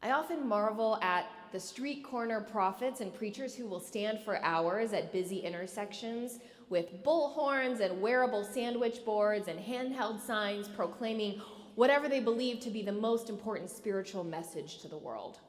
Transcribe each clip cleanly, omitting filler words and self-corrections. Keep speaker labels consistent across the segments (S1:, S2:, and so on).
S1: I often marvel at the street corner prophets and preachers who will stand for hours at busy intersections with bullhorns and wearable sandwich boards and handheld signs proclaiming whatever they believe to be the most important spiritual message to the world.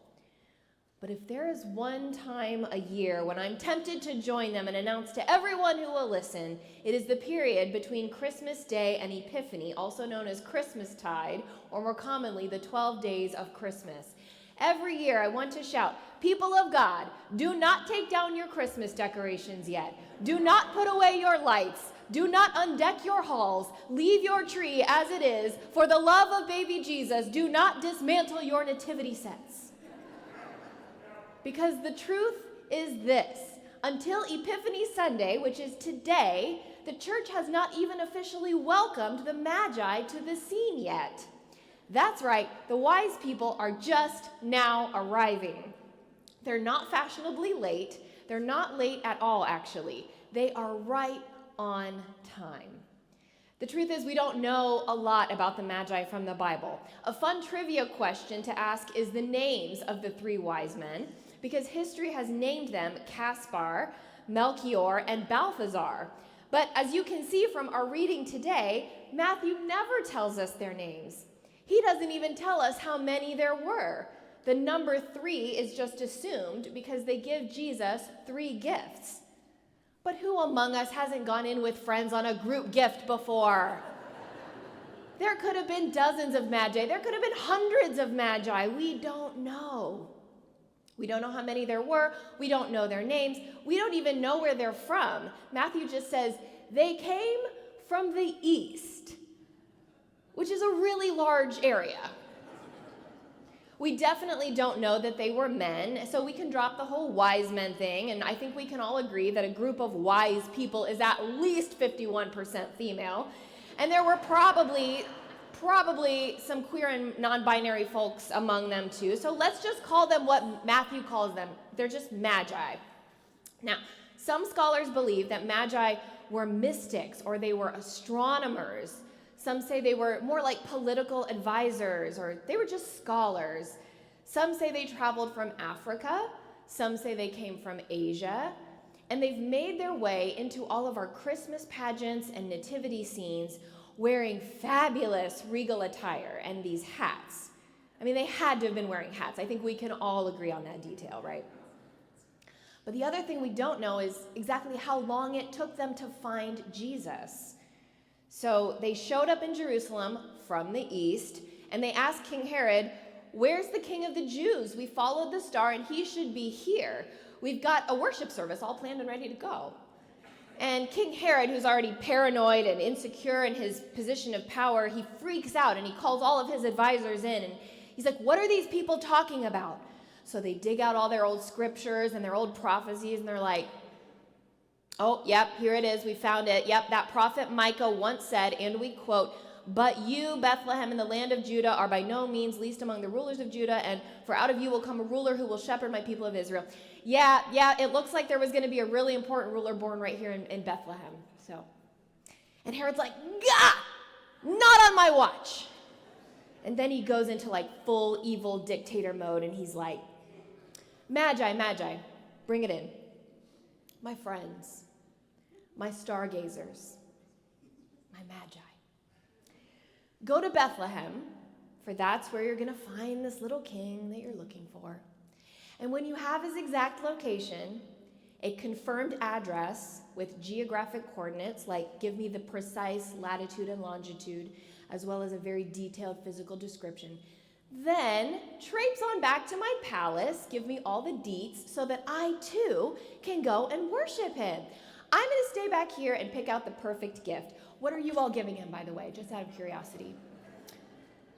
S1: But if there is one time a year when I'm tempted to join them and announce to everyone who will listen, it is the period between Christmas Day and Epiphany, also known as Christmastide, or more commonly, the 12 days of Christmas. Every year I want to shout, "People of God, do not take down your Christmas decorations yet. Do not put away your lights. Do not undeck your halls. Leave your tree as it is. For the love of baby Jesus, do not dismantle your nativity sets." Because the truth is this: until Epiphany Sunday, which is today, the church has not even officially welcomed the Magi to the scene yet. That's right, the wise people are just now arriving. They're not fashionably late. They're not late at all, actually. They are right on time. The truth is, we don't know a lot about the Magi from the Bible. A fun trivia question to ask is the names of the three wise men, because history has named them Caspar, Melchior, and Balthazar. But as you can see from our reading today, Matthew never tells us their names. He doesn't even tell us how many there were. The number 3 is just assumed because they give Jesus 3 gifts. But who among us hasn't gone in with friends on a group gift before? There could have been dozens of magi. There could have been hundreds of magi. We don't know. We don't know how many there were. We don't know their names. We don't even know where they're from. Matthew just says, they came from the east, which is a really large area. We definitely don't know that they were men, so we can drop the whole wise men thing, and I think we can all agree that a group of wise people is at least 51% female, and there were probably some queer and non-binary folks among them too, so let's just call them what Matthew calls them. They're just magi. Now, some scholars believe that magi were mystics or they were astronomers. Some say they were more like political advisors, or they were just scholars. Some say they traveled from Africa. Some say they came from Asia. And they've made their way into all of our Christmas pageants and nativity scenes wearing fabulous regal attire and these hats. I mean, they had to have been wearing hats. I think we can all agree on that detail, right? But the other thing we don't know is exactly how long it took them to find Jesus. So they showed up in Jerusalem from the east, and they asked King Herod, "Where's the king of the Jews? We followed the star, and he should be here. We've got a worship service all planned and ready to go." And King Herod, who's already paranoid and insecure in his position of power, he freaks out, and he calls all of his advisors in, and he's like, "What are these people talking about?" So they dig out all their old scriptures and their old prophecies, and they're like, "Oh, yep, here it is. We found it. Yep, that prophet Micah once said," and we quote, "But you, Bethlehem, in the land of Judah, are by no means least among the rulers of Judah, and for out of you will come a ruler who will shepherd my people of Israel." Yeah, it looks like there was going to be a really important ruler born right here in Bethlehem. So, and Herod's like, "Gah! Not on my watch." And then he goes into like full evil dictator mode, and he's like, Magi, bring it in. My friends, my stargazers, my magi. Go to Bethlehem, for that's where you're going to find this little king that you're looking for. And when you have his exact location, a confirmed address with geographic coordinates, like give me the precise latitude and longitude, as well as a very detailed physical description, then traipse on back to my palace, give me all the deets so that I too can go and worship him. I'm going to stay back here and pick out the perfect gift. What are you all giving him, by the way, just out of curiosity?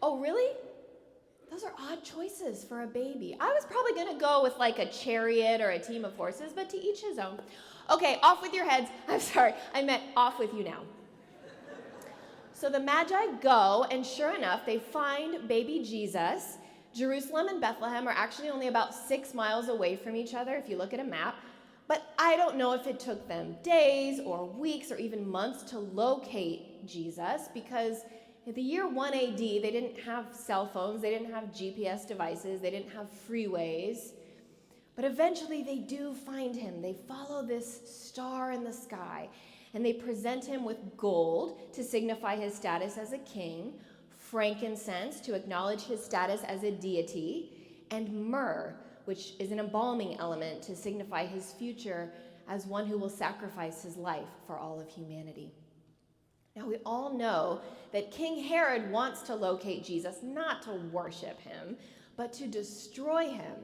S1: Oh, really? Those are odd choices for a baby. I was probably going to go with like a chariot or a team of horses, but to each his own. Okay, off with your heads. I'm sorry, I meant off with you now. So the Magi go, and sure enough, they find baby Jesus. Jerusalem and Bethlehem are actually only about 6 miles away from each other if you look at a map. But I don't know if it took them days or weeks or even months to locate Jesus, because In the year 1 AD, they didn't have cell phones, they didn't have GPS devices, they didn't have freeways. But eventually they do find him. They follow this star in the sky, and they present him with gold to signify his status as a king, frankincense to acknowledge his status as a deity, and myrrh, which is an embalming element to signify his future as one who will sacrifice his life for all of humanity. Now, we all know that King Herod wants to locate Jesus, not to worship him, but to destroy him.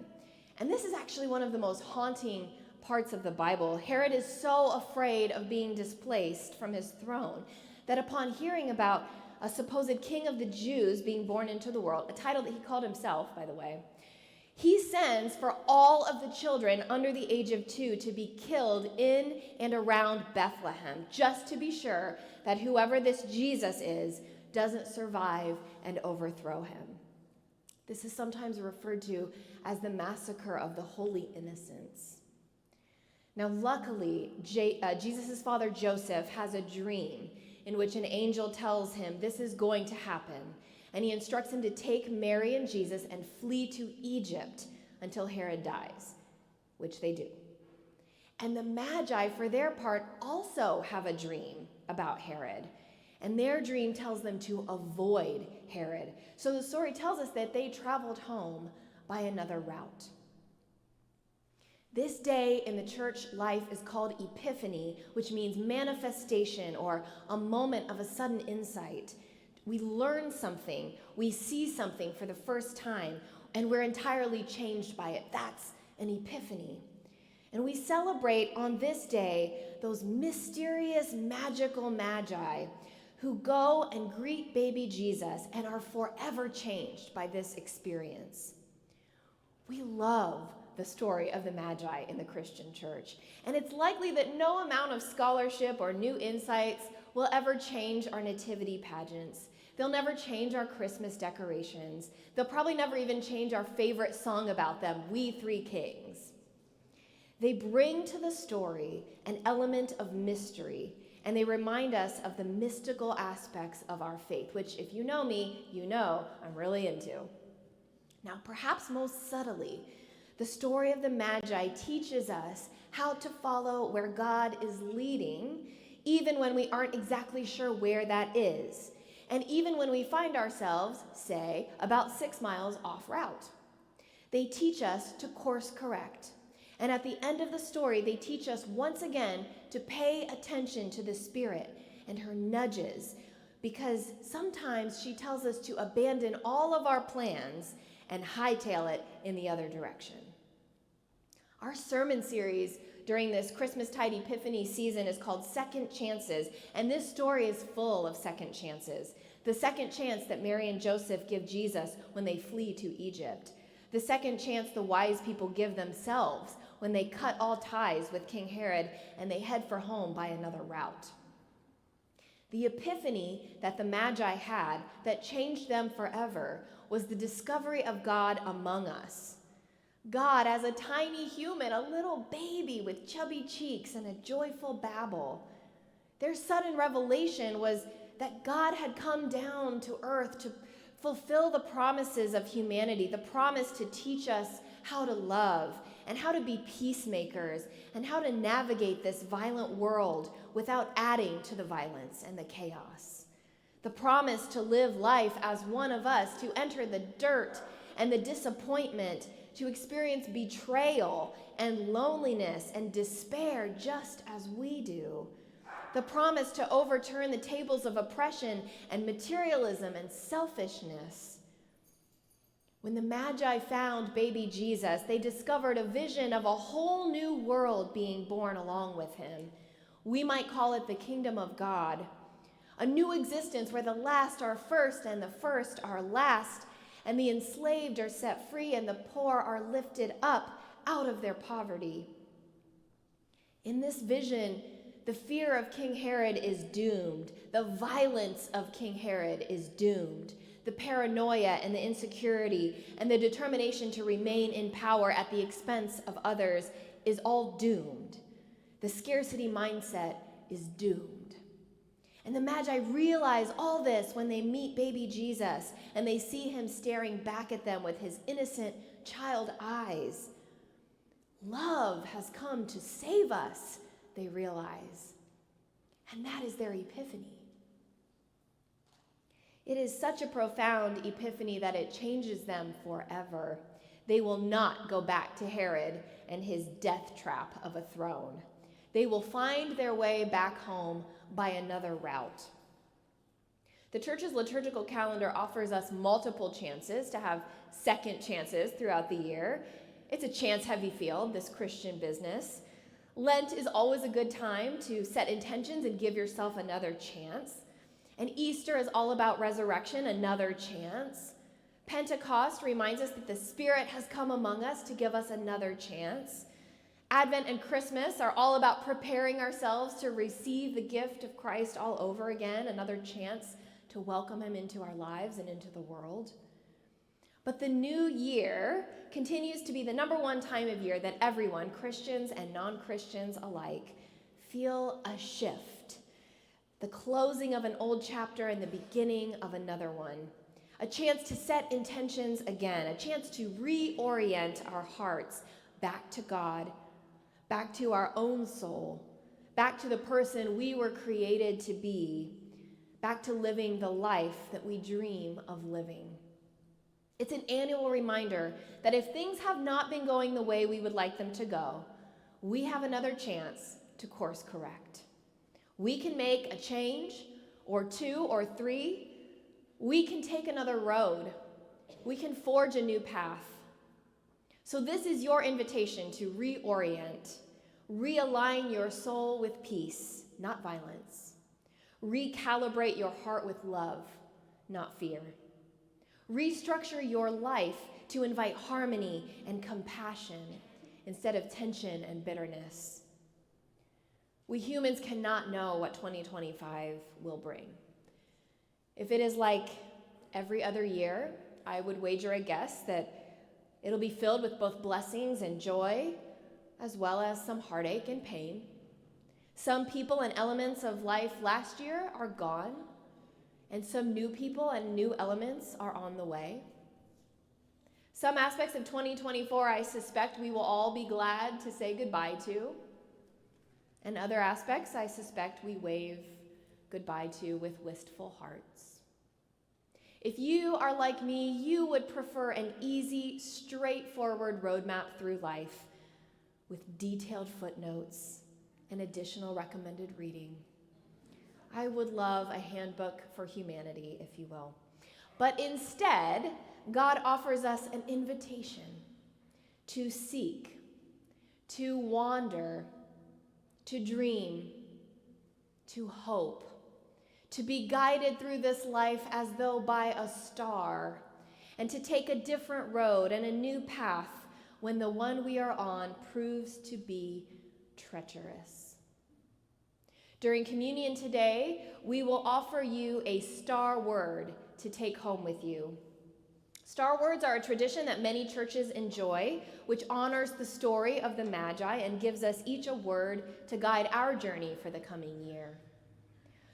S1: And this is actually one of the most haunting parts of the Bible. Herod is so afraid of being displaced from his throne that upon hearing about a supposed king of the Jews being born into the world, a title that he called himself, by the way, he sends for all of the children under the age of 2 to be killed in and around Bethlehem, just to be sure that whoever this Jesus is doesn't survive and overthrow him. This is sometimes referred to as the massacre of the holy innocents. Now, luckily, Jesus' father Joseph has a dream in which an angel tells him this is going to happen, and he instructs him to take Mary and Jesus and flee to Egypt until Herod dies, which they do. And the Magi, for their part, also have a dream about Herod, and their dream tells them to avoid Herod. So the story tells us that they traveled home by another route. This day in the church life is called Epiphany, which means manifestation or a moment of a sudden insight. We learn something, we see something for the first time, and we're entirely changed by it. That's an epiphany. And we celebrate on this day those mysterious, magical magi who go and greet baby Jesus and are forever changed by this experience. We love the story of the Magi in the Christian church, and it's likely that no amount of scholarship or new insights will ever change our nativity pageants. They'll never change our Christmas decorations. They'll probably never even change our favorite song about them, We Three Kings. They bring to the story an element of mystery, and they remind us of the mystical aspects of our faith, which, if you know me, you know I'm really into. Now, perhaps most subtly, the story of the Magi teaches us how to follow where God is leading, even when we aren't exactly sure where that is, and even when we find ourselves, say, about 6 miles off route. They teach us to course correct. And at the end of the story, they teach us once again to pay attention to the Spirit and her nudges, because sometimes she tells us to abandon all of our plans and hightail it in the other direction. Our sermon series during this Christmastide Epiphany season is called Second Chances, and this story is full of second chances. The second chance that Mary and Joseph give Jesus when they flee to Egypt. The second chance the wise people give themselves when they cut all ties with King Herod and they head for home by another route. The epiphany that the Magi had that changed them forever was the discovery of God among us. God as a tiny human, a little baby with chubby cheeks and a joyful babble. Their sudden revelation was that God had come down to earth to fulfill the promises of humanity, the promise to teach us how to love and how to be peacemakers and how to navigate this violent world without adding to the violence and the chaos. The promise to live life as one of us, to enter the dirt and the disappointment, to experience betrayal and loneliness and despair just as we do. The promise to overturn the tables of oppression and materialism and selfishness. When the Magi found baby Jesus, they discovered a vision of a whole new world being born along with him. We might call it the kingdom of God, a new existence where the last are first and the first are last, and the enslaved are set free and the poor are lifted up out of their poverty. In this vision, the fear of King Herod is doomed. The violence of King Herod is doomed. The paranoia and the insecurity and the determination to remain in power at the expense of others is all doomed. The scarcity mindset is doomed. And the Magi realize all this when they meet baby Jesus and they see him staring back at them with his innocent child eyes. Love has come to save us, they realize. And that is their epiphany. It is such a profound epiphany that it changes them forever. They will not go back to Herod and his death trap of a throne. They will find their way back home by another route. The church's liturgical calendar offers us multiple chances to have second chances throughout the year. It's a chance-heavy field, this Christian business. Lent is always a good time to set intentions and give yourself another chance. And Easter is all about resurrection, another chance. Pentecost reminds us that the Spirit has come among us to give us another chance. Advent and Christmas are all about preparing ourselves to receive the gift of Christ all over again, another chance to welcome him into our lives and into the world. But the new year continues to be the number one time of year that everyone, Christians and non-Christians alike, feel a shift. The closing of an old chapter and the beginning of another one. A chance to set intentions again, a chance to reorient our hearts back to God, back to our own soul, back to the person we were created to be, back to living the life that we dream of living. It's an annual reminder that if things have not been going the way we would like them to go, we have another chance to course correct. We can make a change, or two, or three. We can take another road. We can forge a new path. So this is your invitation to reorient, realign your soul with peace, not violence. Recalibrate your heart with love, not fear. Restructure your life to invite harmony and compassion instead of tension and bitterness. We humans cannot know what 2025 will bring. If it is like every other year, I would wager a guess that it'll be filled with both blessings and joy, as well as some heartache and pain. Some people and elements of life last year are gone, and some new people and new elements are on the way. Some aspects of 2024, I suspect we will all be glad to say goodbye to, and other aspects, I suspect we wave goodbye to with wistful hearts. If you are like me, you would prefer an easy, straightforward roadmap through life with detailed footnotes and additional recommended reading. I would love a handbook for humanity, if you will. But instead, God offers us an invitation to seek, to wander, to dream, to hope, to be guided through this life as though by a star, and to take a different road and a new path when the one we are on proves to be treacherous. During communion today, we will offer you a star word to take home with you. Star words are a tradition that many churches enjoy, which honors the story of the Magi and gives us each a word to guide our journey for the coming year.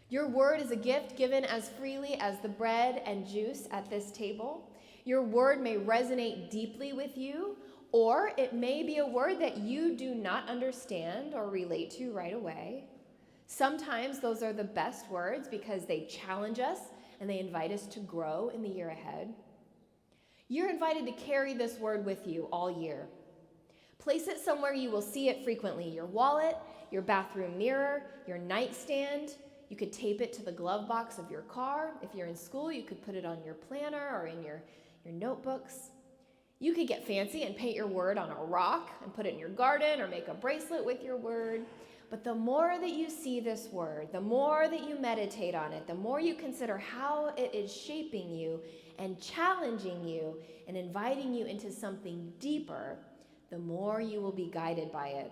S1: Your word is a gift given as freely as the bread and juice at this table. Your word may resonate deeply with you, or it may be a word that you do not understand or relate to right away. Sometimes those are the best words because they challenge us and they invite us to grow in the year ahead. You're invited to carry this word with you all year. Place it somewhere you will see it frequently: your wallet, your bathroom mirror, your nightstand. You could tape it to the glove box of your car. If you're in school, you could put it on your planner or in your notebooks. You could get fancy and paint your word on a rock and put it in your garden or make a bracelet with your word. But the more that you see this word, the more that you meditate on it, the more you consider how it is shaping you and challenging you and inviting you into something deeper, the more you will be guided by it.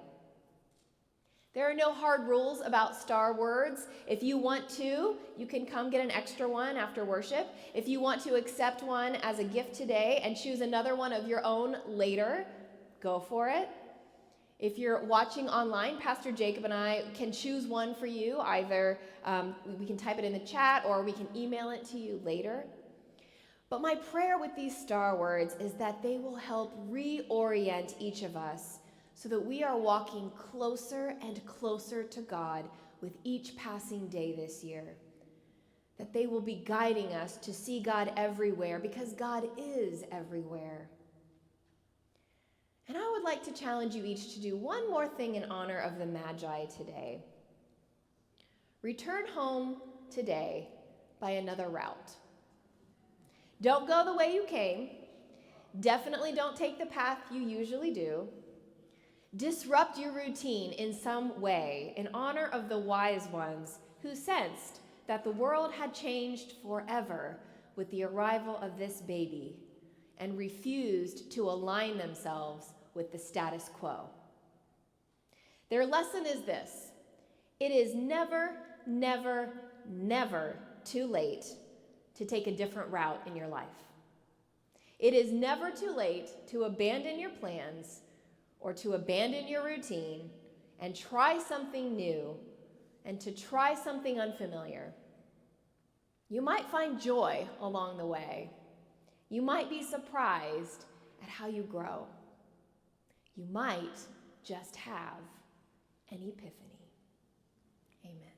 S1: There are no hard rules about star words. If you want to, you can come get an extra one after worship. If you want to accept one as a gift today and choose another one of your own later, go for it. If you're watching online, Pastor Jacob and I can choose one for you. Either we can type it in the chat or we can email it to you later. But my prayer with these star words is that they will help reorient each of us so that we are walking closer and closer to God with each passing day this year. That they will be guiding us to see God everywhere because God is everywhere. And I would like to challenge you each to do one more thing in honor of the Magi today. Return home today by another route. Don't go the way you came. Definitely don't take the path you usually do. Disrupt your routine in some way in honor of the wise ones who sensed that the world had changed forever with the arrival of this baby and refused to align themselves with the status quo. Their lesson is this: it is never, never, never too late to take a different route in your life. It is never too late to abandon your plans or to abandon your routine and try something new and to try something unfamiliar. You might find joy along the way. You might be surprised at how you grow. You might just have an epiphany. Amen.